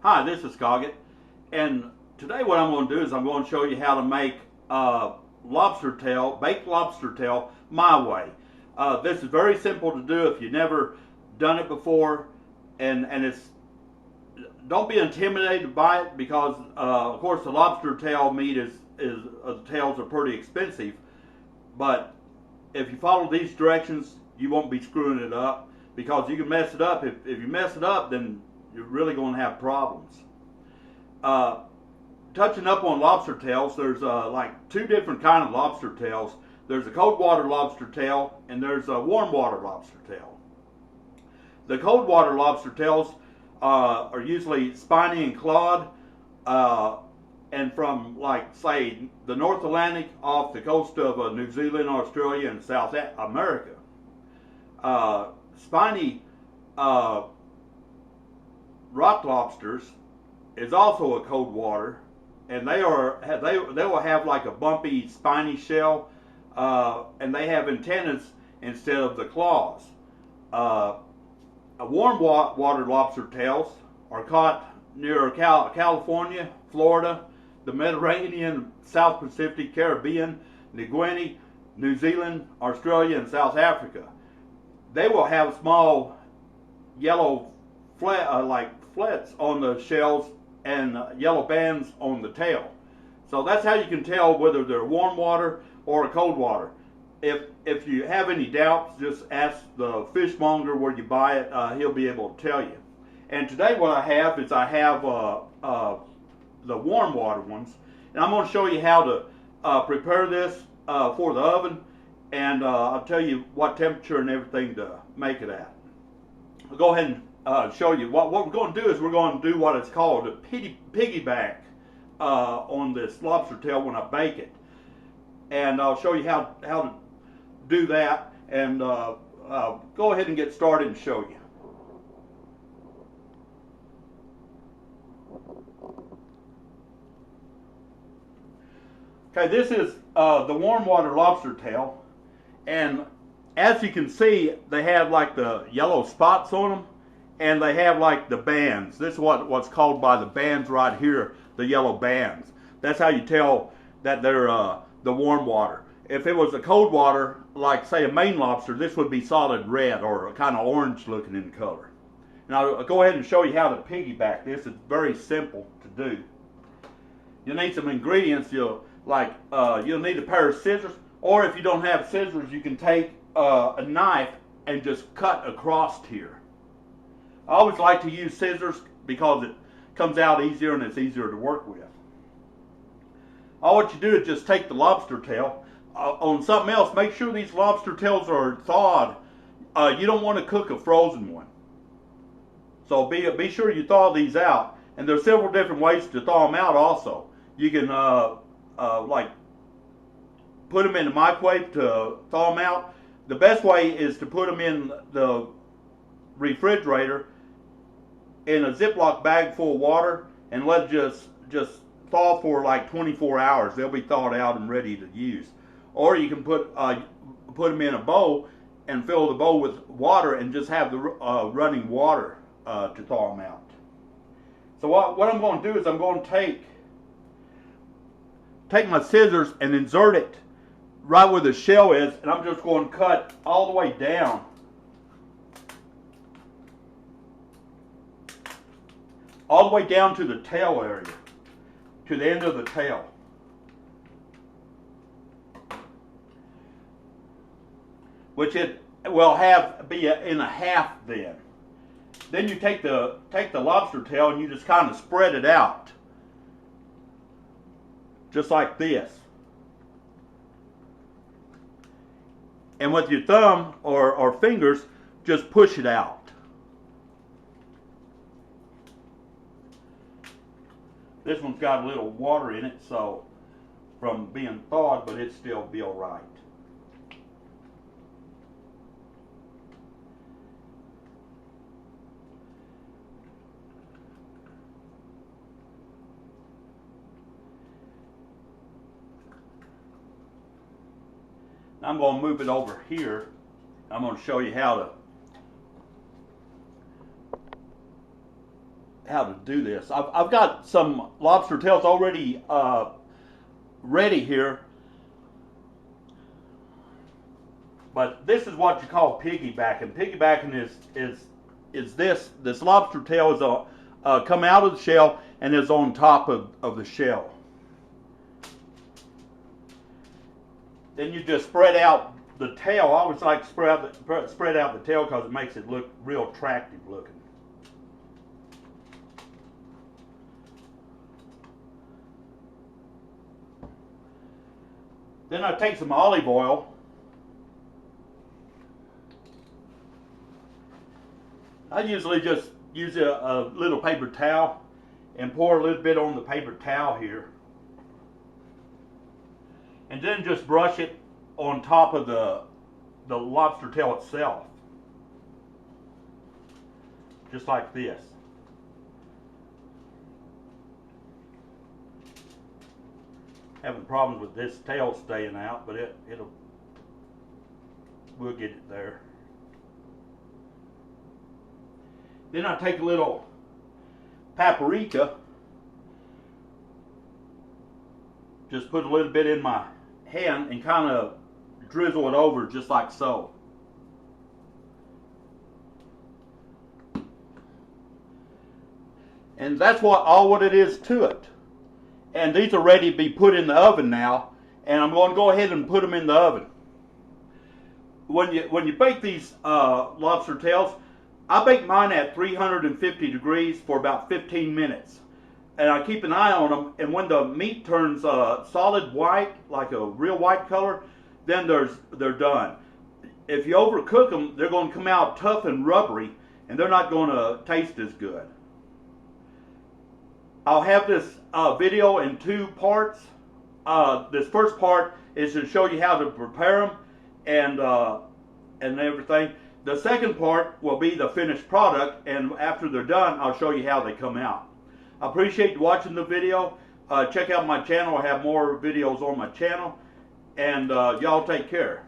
Hi, this is Scoggett, and today what I'm going to do is I'm going to show you how to make lobster tail, baked lobster tail, my way. This is very simple to do if you've never done it before, and it's don't be intimidated by it because of course the lobster tail meat is the tails are pretty expensive, but if you follow these directions you won't be screwing it up because you can mess it up. If you mess it up, then you're really going to have problems. Touching up on lobster tails, there's like two different kind of lobster tails. There's a cold water lobster tail and there's a warm water lobster tail. The cold water lobster tails are usually spiny and clawed, and from, like, say, the North Atlantic off the coast of New Zealand, Australia, and South America. Spiny rock lobsters is also a cold water, and they will have like a bumpy, spiny shell, and they have antennas instead of the claws. Warm water lobster tails are caught near California, Florida, the Mediterranean, South Pacific, Caribbean, New Guinea, New Zealand, Australia, and South Africa. They will have small yellow flats on the shells and yellow bands on the tail. So that's how you can tell whether they're warm water or a cold water. If you have any doubts, just ask the fishmonger where you buy it. He'll be able to tell you. And today what I have is the warm water ones, and I'm going to show you how to prepare this for the oven, and I'll tell you what temperature and everything to make it at. I'll go ahead and show you what we're going to do is we're going to do what is called a piggyback on this lobster tail when I bake it, and I'll show you how to do that, and go ahead and get started and show you. Okay, this is the warm water lobster tail, and as you can see, they have like the yellow spots on them, and they have like the bands. This is what's called by the bands right here, the yellow bands. That's how you tell that they're the warm water. If it was a cold water, like say a Maine lobster, this would be solid red or kind of orange looking in color. Now I'll go ahead and show you how to piggyback this. It's very simple to do. You'll need some ingredients. You'll need a pair of scissors, or if you don't have scissors, you can take a knife and just cut across here. I always like to use scissors because it comes out easier and it's easier to work with. All what you do is just take the lobster tail. On something else, make sure these lobster tails are thawed. You don't want to cook a frozen one. So be sure you thaw these out. And there's several different ways to thaw them out also. You can like put them in the microwave to thaw them out. The best way is to put them in the refrigerator in a Ziploc bag full of water and let it just thaw for like 24 hours. They'll be thawed out and ready to use. Or you can put them in a bowl and fill the bowl with water and just have the running water to thaw them out. So what I'm going to do is I'm going to take my scissors and insert it right where the shell is, and I'm just going to cut all the way down. All the way down to the tail area, to the end of the tail. Which it will be in a half then. Then you take the lobster tail and you just kind of spread it out. Just like this. And with your thumb or fingers, just push it out. This one's got a little water in it, so from being thawed, but it still be all right. I'm going to move it over here. I'm going to show you how how to do this. I've got some lobster tails already ready here, but this is what you call piggybacking. Piggybacking is this lobster tail is come out of the shell and is on top of the shell. Then you just spread out the tail. I always like to spread out the tail because it makes it look real attractive looking. Then I take some olive oil. I usually just use a little paper towel and pour a little bit on the paper towel here. And then just brush it on top of the lobster tail itself. Just like this. Having problems with this tail staying out, but we'll get it there. Then I take a little paprika, just put a little bit in my hand and kind of drizzle it over just like so. And that's what it is to it. And these are ready to be put in the oven now, and I'm going to go ahead and put them in the oven. When you bake these lobster tails, I bake mine at 350 degrees for about 15 minutes. And I keep an eye on them, and when the meat turns solid white, like a real white color, then they're done. If you overcook them, they're going to come out tough and rubbery, and they're not going to taste as good. I'll have this video in two parts. This first part is to show you how to prepare them and everything. The second part will be the finished product, and after they're done, I'll show you how they come out. I appreciate you watching the video. Check out my channel. I have more videos on my channel, and y'all take care.